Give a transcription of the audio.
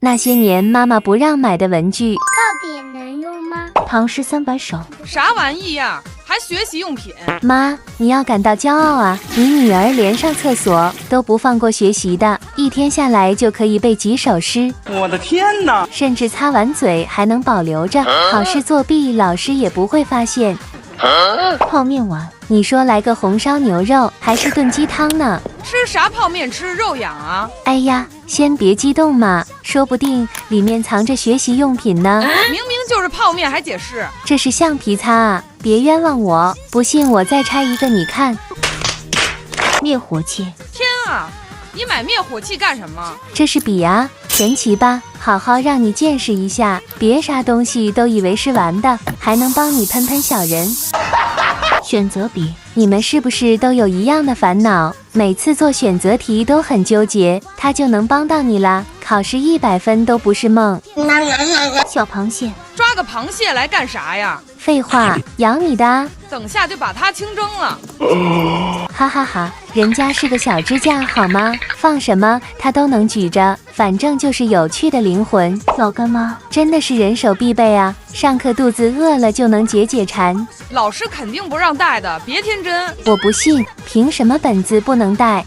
那些年妈妈不让买的文具，到底能用吗？唐诗300首。啥玩意呀？还学习用品？妈，你要感到骄傲啊！你女儿连上厕所都不放过学习的，一天下来就可以背几首诗。我的天哪！甚至擦完嘴还能保留着，考试作弊老师也不会发现。泡面碗，你说来个红烧牛肉还是炖鸡汤呢？吃啥泡面吃肉痒啊？哎呀，先别激动嘛，说不定里面藏着学习用品呢。明明就是泡面还解释？这是橡皮擦啊，别冤枉我！不信我再拆一个你看。灭火器。天啊，你买灭火器干什么？这是笔啊，神奇吧？好好让你见识一下，别啥东西都以为是玩的，还能帮你喷喷小人。选择笔，你们是不是都有一样的烦恼？每次做选择题都很纠结，它就能帮到你啦，考试100分都不是梦。小螃蟹，抓个螃蟹来干啥呀？废话，养你的啊！等下就把它清蒸了。哈哈哈，人家是个小支架好吗？放什么它都能举着，反正就是有趣的灵魂。老干妈真的是人手必备啊，上课肚子饿了就能解解馋。老师肯定不让带的，别天真。我不信，凭什么本子不能带？